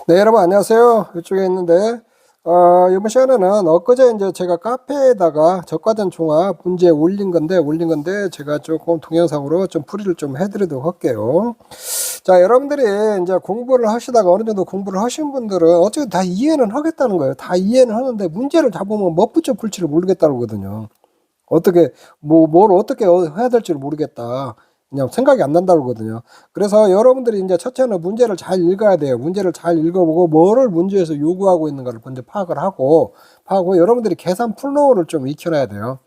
네, 여러분 안녕하세요. 이쪽에 있는데 이번 시간에는 엊그제 이제 제가 카페에다가 적과전 종합 문제 올린 건데 제가 조금 동영상으로 좀 풀이를 좀 해드리도록 할게요. 자, 여러분들이 이제 공부를 하시다가 어느 정도 공부를 하신 분들은 어쨌든 다 이해는 하겠다는 거예요. 다 이해는 하는데 문제를 잡으면 뭐부터 풀지를 모르겠다는 거거든요. 어떻게 뭘 어떻게 해야 될지를 모르겠다. 그냥 생각이 안 난다고 그러거든요. 그래서 여러분들이 이제 첫째는 문제를 잘 읽어야 돼요. 문제를 잘 읽어보고 뭐를 문제에서 요구하고 있는가를 먼저 파악을 하고 여러분들이 계산 플로우를 좀 익혀놔야 돼요.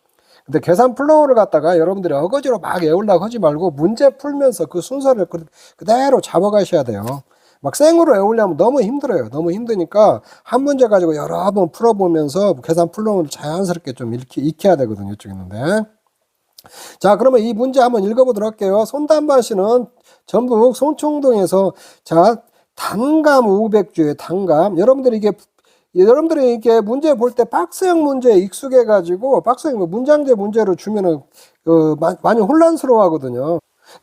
근데 계산 플로우를 갖다가 여러분들이 어거지로 막 외우려고 하지 말고 문제 풀면서 그 순서를 그대로 잡아가셔야 돼요. 막 생으로 외우려면 너무 힘들어요. 너무 힘드니까 한 문제 가지고 여러 번 풀어보면서 계산 플로우를 자연스럽게 좀 익혀야 되거든요. 이쪽에 있는데. 자, 그러면 이 문제 한번 읽어보도록 할게요. 손단반시는 전북 손총동에서 자, 단감 500주의 단감. 여러분들이 이게 문제 볼 때 박스형 문제에 익숙해 가지고 박스형 문장제 문제로 주면은 많이 혼란스러워 하거든요.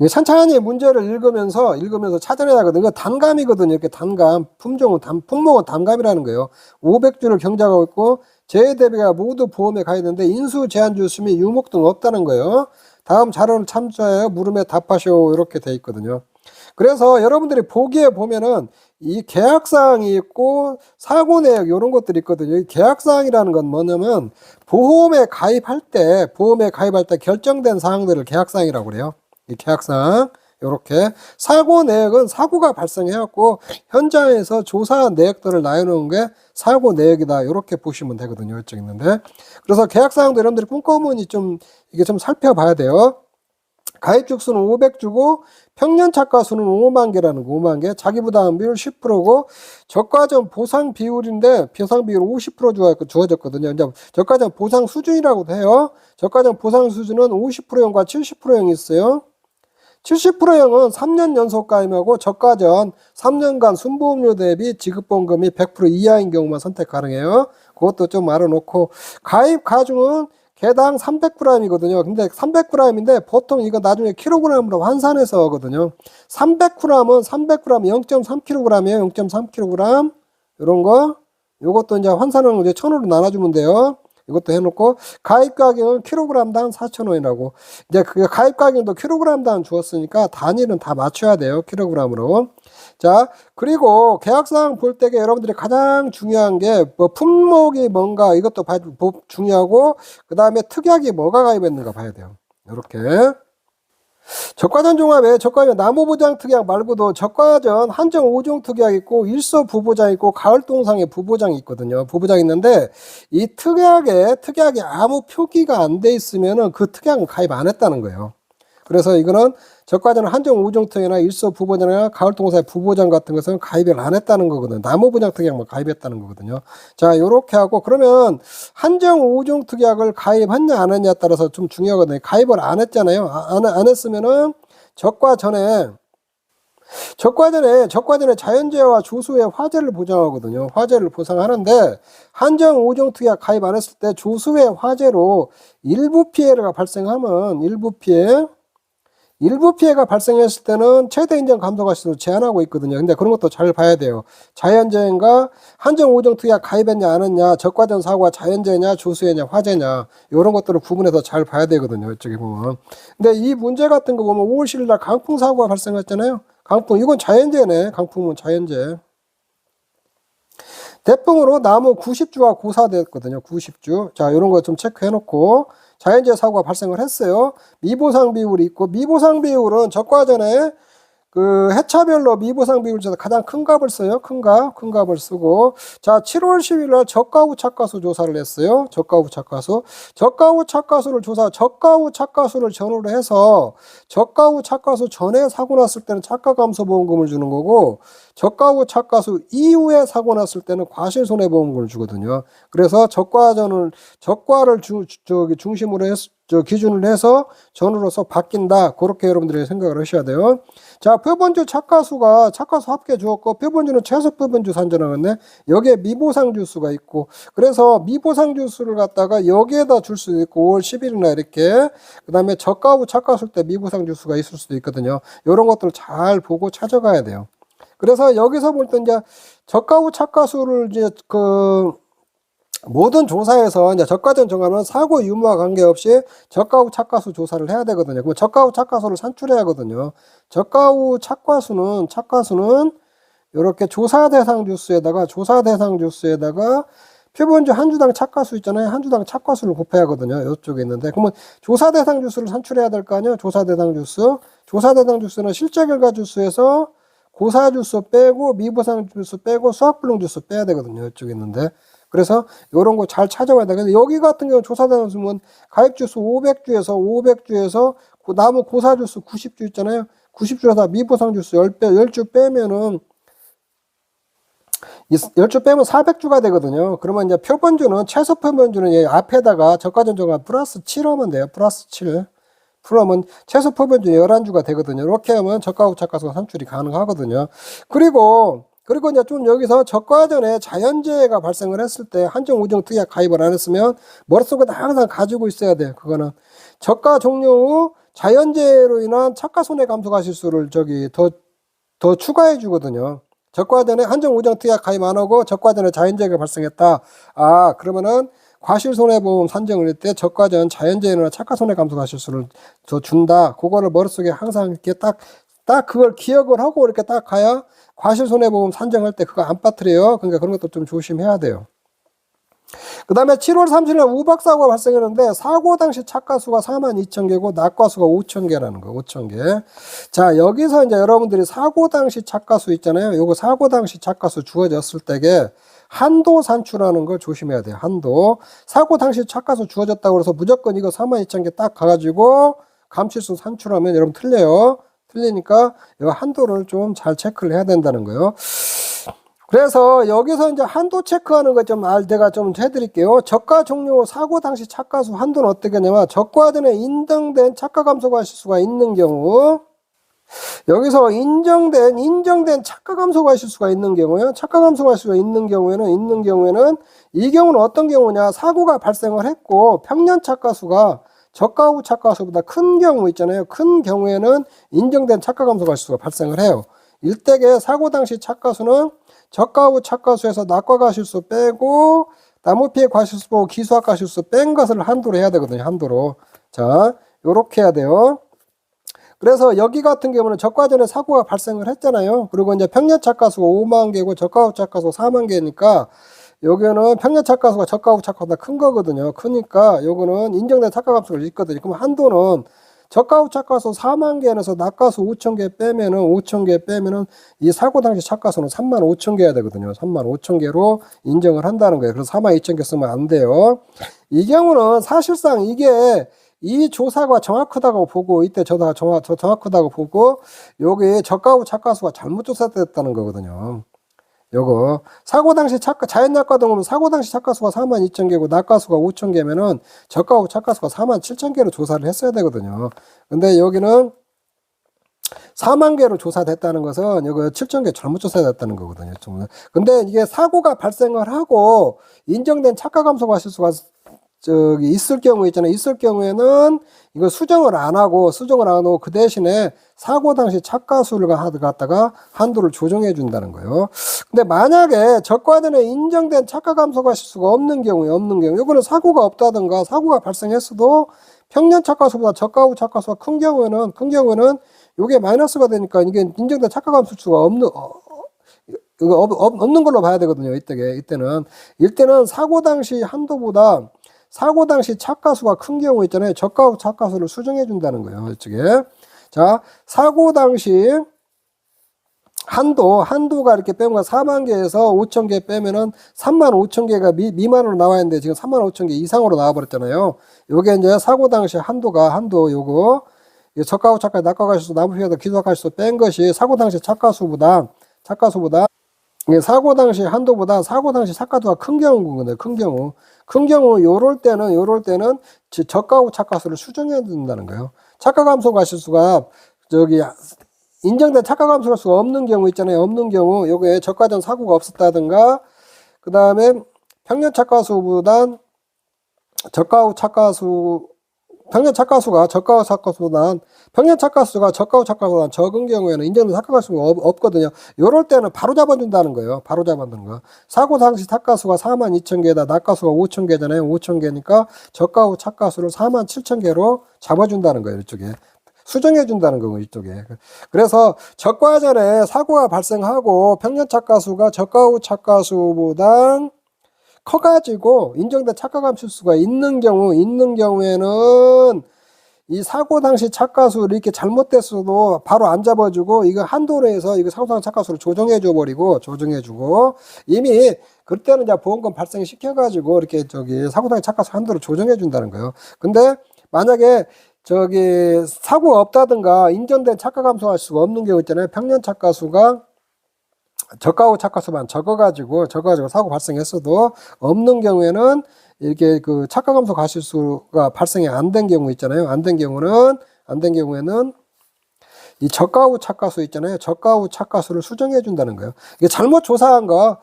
천천히 문제를 읽으면서 찾아내야 하거든요. 이거 단감이거든요. 이렇게 단감. 품목은 단감이라는 거예요. 500주를 경작하고 있고 재해 대비가 모두 보험에 가 있는데 인수 제한주 수미 유목 등 없다는 거예요. 다음 자료를 참조하여 물음에 답하시오 이렇게 돼 있거든요. 그래서 여러분들이 보기에 보면은 이 계약사항이 있고 사고 내역 이런 것들이 있거든요. 이 계약사항이라는 건 뭐냐면 보험에 가입할 때 결정된 사항들을 계약사항이라고 그래요. 이 계약사항 요렇게 사고 내역은 사고가 발생해갖고 현장에서 조사한 내역들을 나눠놓은 게 사고 내역이다 이렇게 보시면 되거든요. 이쪽 있는데 그래서 계약사항도 여러분들이 꼼꼼히 이게 좀 살펴봐야 돼요. 가입주수는 500주고 평년차가수는 5만 개라는 거 5만 개 자기부담 비율 10%고 저가전 보상 비율인데 보상 비율 50% 주어졌거든요. 이제 저가전 보상 수준이라고도 해요. 저가전 보상 수준은 50%형과 70%형이 있어요. 70%형은 3년 연속 가입하고 저가전 3년간 순보험료 대비 지급보험금이 100% 이하인 경우만 선택 가능해요. 그것도 좀 알아놓고 가입 가중은 개당 300g이거든요. 근데 300g인데 보통 이거 나중에 킬로그램으로 환산해서 하거든요. 300g은 300g 0.3kg이에요. 0.3kg 이런 거 요것도 이제 환산은 이제 1000으로 나눠주면 돼요. 이것도 해놓고 가입 가격은 킬로그램당 4,000원이라고 이제 그 가입 가격도 킬로그램당 주었으니까 단위는 다 맞춰야 돼요. 킬로그램으로. 자, 그리고 계약사항 볼 때 여러분들이 가장 중요한 게 뭐 품목이 뭔가 이것도 중요하고 그 다음에 특약이 뭐가 가입했는가 봐야 돼요. 이렇게 적과전 종합에 적과전 나무보장 특약 말고도 적과전 한정 5종 특약 있고 일소 부보장 있고 가을동상에 부보장이 있거든요. 부보장 있는데 이 특약에 아무 표기가 안 돼 있으면은 그 특약은 가입 안 했다는 거예요. 그래서 이거는 적과전 한정 5종 특약이나 일소 부보장이나 가을동상의 부보장 같은 것은 가입을 안 했다는 거거든요. 나무보장 특약만 가입했다는 거거든요. 자, 요렇게 하고 그러면 한정 5종 특약을 가입했냐 안 했냐에 따라서 좀 중요하거든요. 가입을 안 했잖아요. 안 했으면은 적과전에 자연재해와 조수의 화재를 보장하거든요. 화재를 보상하는데 한정 5종 특약 가입 안 했을 때 조수의 화재로 일부 피해가 발생하면 일부 피해가 발생했을 때는 최대 인정 감소가시로 제한하고 있거든요. 근데 그런 것도 잘 봐야 돼요. 자연재해인가 한정 5종 특약 가입했냐 안 했냐 적과전 사고가 자연재해냐 조수해냐 화재냐 이런 것들을 구분해서 잘 봐야 되거든요. 이쪽에 보면. 근데 이 문제 같은 거 보면 5월 10일 날 강풍 사고가 발생했잖아요. 강풍 이건 자연재해네. 강풍은 자연재해. 대풍으로 나무 90주가 고사됐거든요. 90주. 자, 이런 거 좀 체크해 놓고 자연재해 사고가 발생을 했어요. 미보상 비율이 있고 미보상 비율은 적과전에 그 해차별로 미보상 비율 중에서 가장 큰 값을 써요. 큰 값을 쓰고 자 7월 10일 날 저가후 착가수 조사를 했어요. 저가후 착가수를 저가후 착가수를 전후로 해서 저가후 착가수 전에 사고 났을 때는 착가 감소 보험금을 주는 거고 저가후 착가수 이후에 사고 났을 때는 과실 손해 보험금을 주거든요. 그래서 적과를 중심으로 해서 기준을 해서 전후로서 바뀐다. 그렇게 여러분들이 생각을 하셔야 돼요. 자, 표본주 착가수 합계 주었고 표본주는 최소 표본주 산정하겠네. 여기에 미보상 주수가 있고 그래서 미보상 주수를 갖다가 여기에다 줄 수도 있고 5월 10일이나 이렇게 그다음에 저가 후 착가수 때 미보상 주수가 있을 수도 있거든요. 이런 것들을 잘 보고 찾아가야 돼요. 그래서 여기서 볼 때 이제 저가 후 착가수를 이제 그 모든 조사에서 이제 저가전 정하는 사고 유무와 관계없이 저가 후 착가수 조사를 해야 되거든요. 그럼 저가 후 착가수를 산출해야 하거든요. 저가 후 착가수는 이렇게 조사 대상 주수에다가 표본주 한 주당 착가수 있잖아요. 한 주당 착가수를 곱해야 하거든요. 이쪽에 있는데 그러면 조사 대상 주수를 산출해야 될 거 아니에요. 조사 대상 주수는 실제 결과 주수에서 고사 주수 빼고 미보상 주수 빼고 수학불능 주수 빼야 되거든요. 이쪽에 있는데 그래서 이런 거 잘 찾아와야 돼. 그래서 여기 같은 경우 조사 대상 주수는 가입 주수 500주에서 남은 고사 주수 90주 있잖아요. 90주에서 미보상 주수 10주 빼면은 10주 빼면 400주가 되거든요. 그러면 이제 표본주는, 최소 표본주는 얘 앞에다가 저가전정한 플러스 7 하면 돼요. 플러스 7. 그러면 최소 표본주 11주가 되거든요. 이렇게 하면 저가 후 착가수가 산출이 가능하거든요. 그리고 이제 좀 여기서 저가전에 자연재해가 발생을 했을 때 한정 우정 특약 가입을 안 했으면 머릿속에 항상 가지고 있어야 돼요. 그거는 저가 종료 후 자연재해로 인한 착가 손해 감소가 실수를 더 추가해 주거든요. 적과전에 한정 우정 특약 가입 안 하고 적과전에 자연재해가 발생했다. 아, 그러면은 과실손해보험 산정을 할 때 적과전 자연재해나 착가손해 감소 과실수를 더 준다. 그거를 머릿속에 항상 이렇게 딱 그걸 기억을 하고 이렇게 딱 가야 과실손해보험 산정할 때 그거 안 빠뜨려요. 그러니까 그런 것도 좀 조심해야 돼요. 그 다음에 7월 30일 우박사고가 발생했는데 사고 당시 착가수가 42,000개고 낙과수가 5,000개라는 거. 5,000개. 자, 여기서 이제 여러분들이 사고 당시 착가수 있잖아요. 요거 사고 당시 착가수 주어졌을 때게 한도 산출하는 걸 조심해야 돼요. 한도. 사고 당시 착가수 주어졌다고 해서 무조건 이거 42,000개 딱 가가지고 감칠수 산출하면 여러분 틀려요. 틀리니까 이 한도를 좀 잘 체크를 해야 된다는 거예요. 그래서 여기서 이제 한도 체크하는 거 내가 좀 해드릴게요. 저가 종료 사고 당시 착가수 한도는 어떻게 하냐면 적과전에 인정된 착가 감소 과실수가 있는 경우, 여기서 인정된 착가 감소 과실수가 있는 경우요. 착가 감소 과실수가 있는 경우에는 이 경우는 어떤 경우냐? 사고가 발생을 했고 평년 착가수가 저가 후 착가수보다 큰 경우 있잖아요. 큰 경우에는 인정된 착가 감소 과실수가 발생을 해요. 일대개 사고 당시 착가수는 저가 후 착가수에서 낙과 과실수 빼고 나무 피해 과실수 보고 기수학 과실수 뺀 것을 한도로 해야 되거든요. 한도로. 자, 요렇게 해야 돼요. 그래서 여기 같은 경우는 적과전에 사고가 발생을 했잖아요. 그리고 이제 평년 착가수가 5만 개고 저가 후 착가수가 4만 개니까 여기는 평년 착가수가 저가 후 착가수보다 큰 거거든요. 크니까 요거는 인정된 착가 감소가 있거든요. 그럼 한도는 저가 후 착가수 4만 개 안에서 낙가수 5,000개 빼면은 이 사고 당시 착가수는 35,000개 해야 되거든요. 35,000개로 인정을 한다는 거예요. 그래서 42,000개 쓰면 안 돼요. 이 경우는 사실상 이게 이 조사가 정확하다고 보고 이때 정확하다고 보고 여기 저가 후 착가수가 잘못 조사됐다는 거거든요. 요거 사고 당시 자연 낙과 등으로 사고 당시 착가수가 42,000개고 낙가수가 5,000개면은 저가 후 착가수가 47,000개로 조사를 했어야 되거든요. 근데 여기는 4만 개로 조사됐다는 것은 여기 7,000개 잘못 조사됐다는 거거든요. 근데 이게 사고가 발생을 하고 인정된 착가 감소 과실수가 있을 경우 있잖아요. 있을 경우에는 이거 수정을 안 하고 그 대신에 사고 당시 착가수를 갖다가 한도를 조정해 준다는 거예요. 근데 만약에 적과전에 인정된 착가 감소 과실수가 없는 경우 이거는 사고가 없다든가 사고가 발생했어도 평년 착가수보다 저가 후 착가수가 큰 경우에는 이게 마이너스가 되니까 이게 인정된 착가 감소수가 없는 걸로 봐야 되거든요. 이때는 사고 당시 한도보다 사고 당시 착가수가 큰 경우 있잖아요. 저가 후 착가수를 수정해 준다는 거예요. 이쪽에. 자, 사고 당시 한도가 이렇게 빼면 4만 개에서 5,000개 빼면은 35,000개가 미만으로 나와 있는데 지금 35,000개 이상으로 나와 버렸잖아요. 요게 이제 사고 당시 한도 요거 저가 후 착가 낙과 과실수 나무 피해서 기수학 과실수 뺀 것이 사고 당시 착가수보다 사고 당시 한도보다 사고 당시 착가수가 큰 경우거든요. 큰 경우 요럴 때는 저가 후 착가수를 수정해야 된다는 거예요. 착가 감소 과실수가 인정된 착가 감소 과실수가 없는 경우 있잖아요. 없는 경우 요게 저가전 사고가 없었다든가 그다음에 평년 착가수보단 저가 후 착가수가 평년 착가수가 저가후 착가수보다 평년 착가수가 저가후 착가수보다 적은 경우에는 인정된 착가수가 없거든요. 요럴 때는 바로 잡아준다는 거예요. 바로 잡아주는 거. 사고 당시 착가수가 42,000개다. 낙가수가 5,000개잖아요. 5,000개니까 저가후 착가수를 47,000개로 잡아준다는 거예요. 이쪽에. 수정해준다는 거고, 이쪽에. 그래서 적과 전에 사고가 발생하고 평년 착가수가 저가후 착가수보다 커가지고 인정된 착가감수수가 있는 경우에는 이 사고 당시 착가수를 이렇게 잘못됐어도 바로 안 잡아주고 이거 한도로 해서 이거 사고당 착가수를 조정해줘 버리고 조정해주고 이미 그때는 이제 보험금 발생시켜가지고 이렇게 사고당 착가수 한도를 조정해준다는 거예요. 근데 만약에 사고가 없다든가 인정된 착가감소할 수가 없는 경우 있잖아요. 평년 착가수가 저가후 착가수만 적어가지고 사고 발생했어도 없는 경우에는 이렇게 그 착가감소 과실수가 발생이 안 된 경우 있잖아요. 안 된 경우에는 이 저가후 착가수 있잖아요. 저가후 착가수를 수정해 준다는 거예요. 이게 잘못 조사한 걸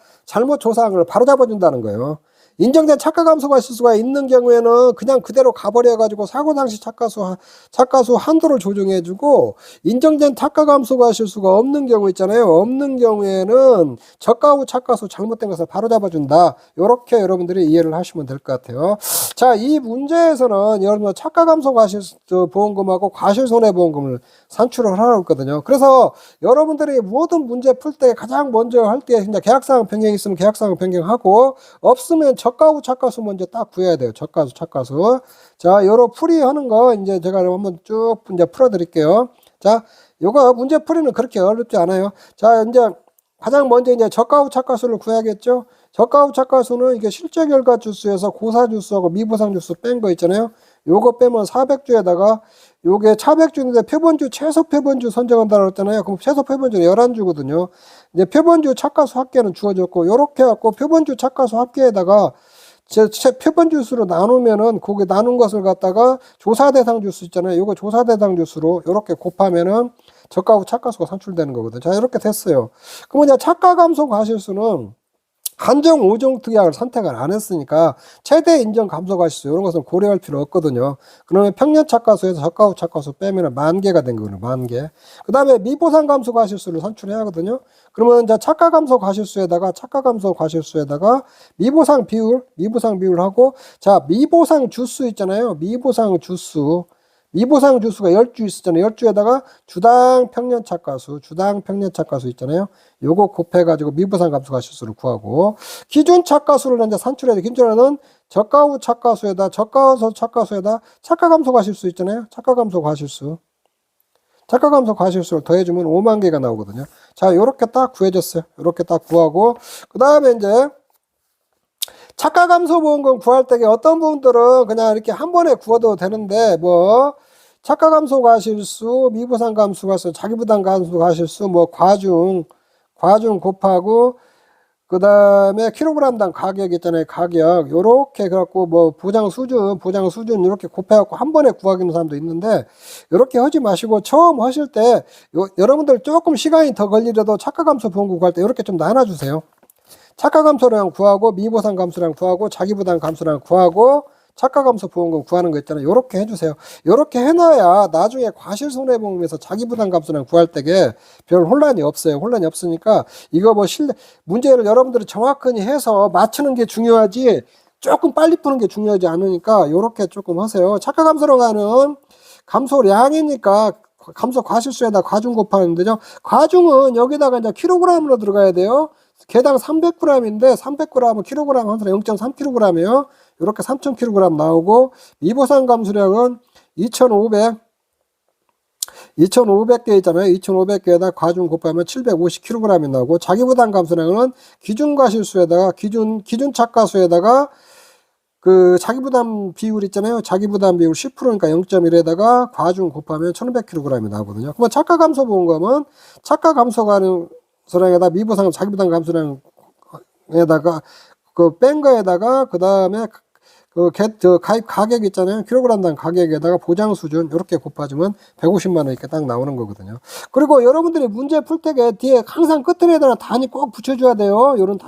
바로 잡아준다는 거예요. 인정된 착가감소 과실수가 있는 경우에는 그냥 그대로 가버려가지고 사고 당시 착가수 한도를 조정해주고 인정된 착가감소 과실수가 없는 경우 있잖아요. 없는 경우에는 저가후 착가수 잘못된 것을 바로 잡아준다. 이렇게 여러분들이 이해를 하시면 될 것 같아요. 자, 이 문제에서는 여러분 착가감소 과실수 보험금하고 과실손해보험금을 산출을 하라고 했거든요. 그래서 여러분들이 모든 문제 풀 때 가장 먼저 할 때 그냥 계약사항 변경이 있으면 계약사항 변경하고 없으면 저가후 착가수 먼저 딱 구해야 돼요. 저가수 착가수. 자, 요로 풀이하는 거 이제 제가 한번 쭉 이제 풀어드릴게요. 자, 요거 문제 풀이는 그렇게 어렵지 않아요. 자, 이제 가장 먼저 이제 저가후 착가수를 구해야겠죠. 저가후 착가수는 이게 실제 결과 주수에서 고사 주수하고 미보상 주수 뺀 거 있잖아요. 요거 빼면 400주에다가 요게 차백주인데 표본주 최소 표본주 선정한다고 했잖아요. 그럼 최소 표본주는 11주거든요. 이제 표본주 착가수 합계는 주어졌고 요렇게 해갖고 표본주 착가수 합계에다가 표본주 수로 나누면은 거기 나눈 것을 갖다가 조사 대상 주수 있잖아요. 요거 조사 대상 주수로 요렇게 곱하면은 저가후 착가수가 산출되는 거거든요. 자, 이렇게 됐어요. 그러면 이제 착가 감소 과실수는 한정 5종 특약을 선택을 안 했으니까 최대 인정 감소 과실수 이런 것은 고려할 필요 없거든요. 그러면 평년 착가수에서 저가후 착가수 빼면 10,000개가 된 거예요. 10,000개. 그 다음에 미보상 감소 과실수를 산출해야 하거든요. 그러면 이제 착가 감소 과실수에다가 미보상 비율하고 자, 미보상 주수 있잖아요. 미보상 주수가 10주 있었잖아요. 10주에다가 주당 평년 착가수 있잖아요. 요거 곱해가지고 미보상 감소 과실수를 구하고 기준 착가수를 이제 산출해야 돼. 기준에는 저가후 착가수에다 착가 감소 과실수 있잖아요. 착가 감소 과실수를 더해주면 50,000개가 나오거든요. 자, 요렇게 딱 구해졌어요. 요렇게 딱 구하고 그 다음에 이제 착가감소보험금 구할 때 어떤 부분들은 그냥 이렇게 한 번에 구워도 되는데 착가감소 과실수, 미보상 감소 과실수, 자기부담 감소 과실수, 과중 곱하고 그 다음에 킬로그램당 가격 있잖아요. 가격 요렇게 해갖고 보장 수준 이렇게 곱해갖고 한 번에 구하기는 사람도 있는데 이렇게 하지 마시고 처음 하실 때 여러분들 조금 시간이 더 걸리더라도 착가감소 보험금 구할 때 이렇게 좀 나눠주세요. 착가감소량 구하고 미보상 감소량 구하고 자기부담 감소량 구하고 착가감소 보험금 구하는 거 있잖아요. 요렇게 해주세요. 요렇게 해놔야 나중에 과실손해보험에서 자기부담 감소량 구할 때에 별 혼란이 없어요. 혼란이 없으니까 이거 문제를 여러분들이 정확히 해서 맞추는 게 중요하지 조금 빨리 푸는 게 중요하지 않으니까 요렇게 조금 하세요. 착가감소로 가는 감소량이니까 감소 과실수에다 과중 곱하는 데죠. 과중은 여기다가 이제 킬로그램으로 들어가야 돼요. 개당 300g인데 300g은 킬로그램 한 사람 0.3kg이에요. 이렇게 3,000kg 나오고 미보상 감소량은 2,500개 있잖아요. 2,500개에다 과중 곱하면 750kg이 나오고 자기부담 감소량은 기준 과실수에다가 기준 착가수에다가 그 자기부담 비율 있잖아요. 자기부담 비율 10%니까 0.1에다가 과중 곱하면 1,500kg이 나오거든요. 그러면 착가 감소 보험금은 착가 감소 감소량에다 미보상 자기부담 감소량에다가 그 뺀 거에다가 그 다음에 가입 가격 있잖아요. 킬로그램당 가격에다가 보장 수준 이렇게 곱해주면 150만 원 이렇게 딱 나오는 거거든요. 그리고 여러분들이 문제 풀 때 뒤에 항상 끝에다가 단위 꼭 붙여줘야 돼요. 요런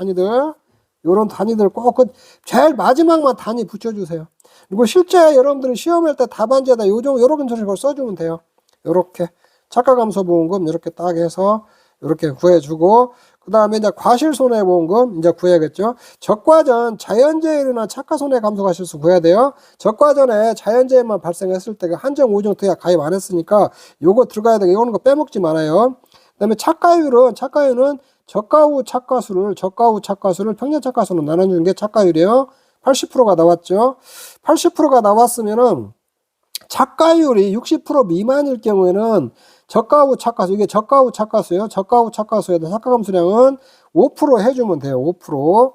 단위들 꼭 제일 마지막만 단위 붙여주세요. 그리고 실제 여러분들이 시험할 때 답안지에다 요런 식으로 써주면 돼요. 요렇게 차가감소보험금 이렇게 딱 해서 이렇게 구해주고, 그 다음에 이제 과실손해보험금 이제 구해야겠죠. 적과전 자연재해나 착가손해감소과실수 구해야 돼요. 적과전에 자연재해만 발생했을 때 그 한정 5종 특약 가입 안 했으니까 요거 들어가야 되고, 이거는 거 빼먹지 말아요. 그 다음에 착가율은 저가 후 착가수를 평균 착가수로 나눠주는 게 착가율이에요. 80%가 나왔죠. 80%가 나왔으면은 착가율이 60% 미만일 경우에는 저가 후 착가수, 이게 저가 후 착가수예요. 저가 후 착가수에다 착가감수량은 5% 해주면 돼요. 5%.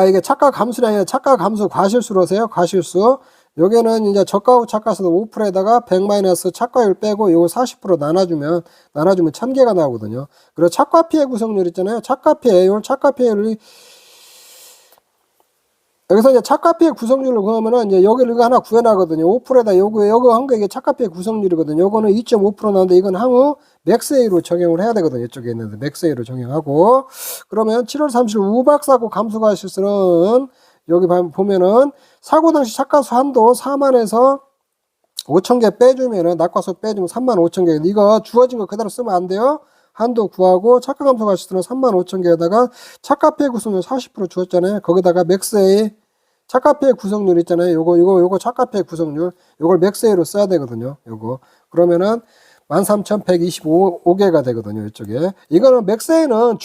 이게 착가감수량이 아니라 착가감수 과실수로세요. 과실수. 여기는 이제 저가 후 착가수도 5%에다가 100 마이너스 착가율 빼고 요거 40% 나눠주면 1000개가 나오거든요. 그리고 착과피해 구성률 있잖아요. 착과피해율이 여기서 이제 착가피해 구성률을 구하면은 이제 여기를 이거 하나 구해나거든요. 5%에다 요거 한 거 이게 착가피해 구성률이거든요. 요거는 2.5% 나오는데 이건 향후 맥스A로 적용을 해야 되거든요. 이쪽에 있는데 맥스A로 적용하고, 그러면 7월 30일 우박사고 감소과실수는 여기 보면은 사고 당시 착가수 한도 4만에서 5,000개 빼주면은 낙과수 빼주면 35,000개. 이거 주어진 거 그대로 쓰면 안 돼요. 한도 구하고 착가감소과실수는 35,000개에다가 착가피해 구성률 40% 주었잖아요. 거기다가 맥스A 착가피해 구성률 있잖아요. 요거 착가피해 구성률 요걸 맥스A로 써야 되거든요. 요거 그러면은 13,125개가 되거든요. 이쪽에. 이거는 맥스A는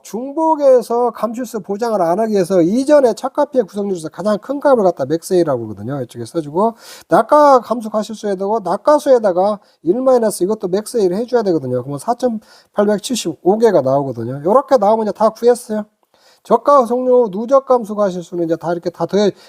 중복에서 감실수 보장을 안 하기 위해서 이전에 착가피해 구성률에서 가장 큰 값을 갖다 맥스A라고 그러거든요. 이쪽에 써주고, 낙가 감수 과실수에다가 낙가수에다가 1 마이너스 이것도 맥스A를 해줘야 되거든요. 그러면 4,875개가 나오거든요. 요렇게 나오면 이제 다 구했어요. 저가 성료 누적 감수 과실수는 이제 다 이렇게 다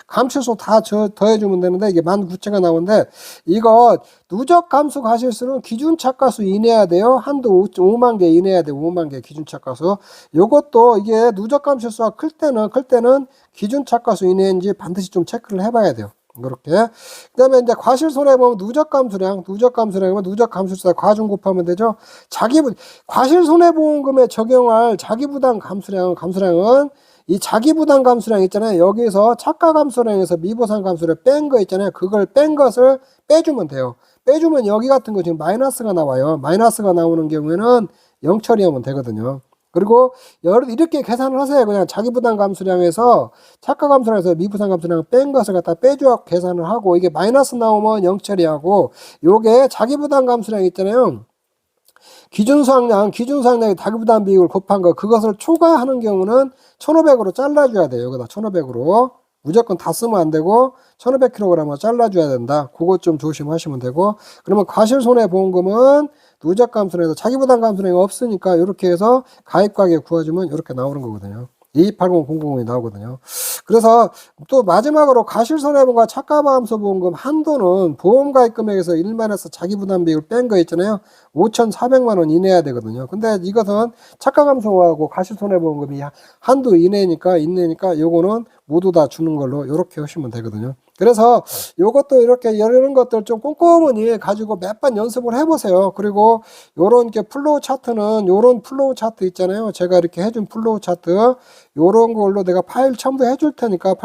감실수 다 더해주면 되는데 이게 19,000가 나오는데, 이거 누적 감수 과실수는 기준 착가수 이내야 돼요. 한도 5만 개 이내야 돼요. 5만 개 기준 착가수. 요것도 이게 누적 감실수가 클 때는 기준 착가수 이내인지 반드시 좀 체크를 해봐야 돼요. 그렇게. 그 다음에 이제 과실손해보험 누적감수량이면 누적감수수다 과중 곱하면 되죠. 과실손해보험금에 적용할 자기부담 감수량은 이 자기부담 감수량 있잖아요. 여기서 착가감수량에서 미보상 감수를 뺀 거 있잖아요. 그걸 뺀 것을 빼주면 돼요. 빼주면 여기 같은 거 지금 마이너스가 나와요. 마이너스가 나오는 경우에는 0 처리하면 되거든요. 그리고 이렇게 계산을 하세요. 그냥 자기부담 감수량에서 착가감수량에서 미부담 감수량 뺀 것을 갖다 빼줘 계산을 하고, 이게 마이너스 나오면 0 처리하고, 요게 자기부담 감수량 있잖아요. 기준수확량이 자기부담 비율 곱한 거, 그것을 초과하는 경우는 1,500으로 잘라줘야 돼요. 여기다 1,500으로. 무조건 다 쓰면 안 되고 1,500kg을 잘라줘야 된다. 그거 좀 조심하시면 되고, 그러면 과실손해보험금은 누적감수량에서 자기부담 감수량이 없으니까 이렇게 해서 가입가격 구해주면 이렇게 나오는 거거든요. 228000이 나오거든요. 그래서 또 마지막으로 과실손해보험과 착가감소보험금 한도는 보험가입 금액에서 1만에서 자기부담 비율 뺀 거 있잖아요. 5,400만 원 이내야 되거든요. 근데 이것은 착가감소하고 과실손해보험금이 한도 이내니까 요거는 모두 다 주는 걸로 이렇게 하시면 되거든요. 그래서 요것도 이렇게 이런 것들 좀 꼼꼼히 가지고 몇 번 연습을 해보세요. 그리고 요런 게 플로우 차트는 요런 플로우 차트 있잖아요. 제가 이렇게 해준 플로우 차트 요런 걸로 내가 파일 첨부해 줄 테니까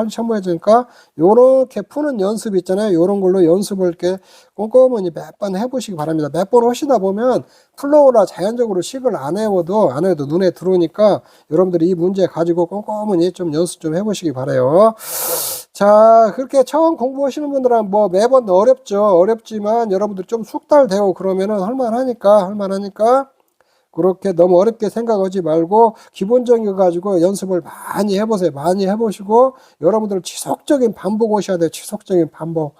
요렇게 푸는 연습 있잖아요. 요런 걸로 연습을 이렇게 꼼꼼히 몇 번 해보시기 바랍니다. 몇 번 하시다 보면 플로우나 자연적으로 식을 안 해도 눈에 들어오니까 여러분들이 이 문제 가지고 꼼꼼히 좀 연습 좀 해보시기 바라요. 자, 그렇게 처음 공부하시는 분들은 뭐 매번 어렵지만 여러분들 좀 숙달되고 그러면은 할만하니까 그렇게 너무 어렵게 생각하지 말고 기본적인 거 가지고 연습을 많이 해보세요. 많이 해보시고 여러분들 지속적인 반복 하셔야 돼요. 지속적인 반복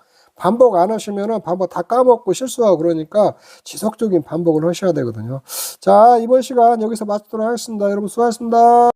안 하시면은 반복 다 까먹고 실수하고 그러니까 지속적인 반복을 하셔야 되거든요. 자, 이번 시간 여기서 마치도록 하겠습니다. 여러분 수고하셨습니다.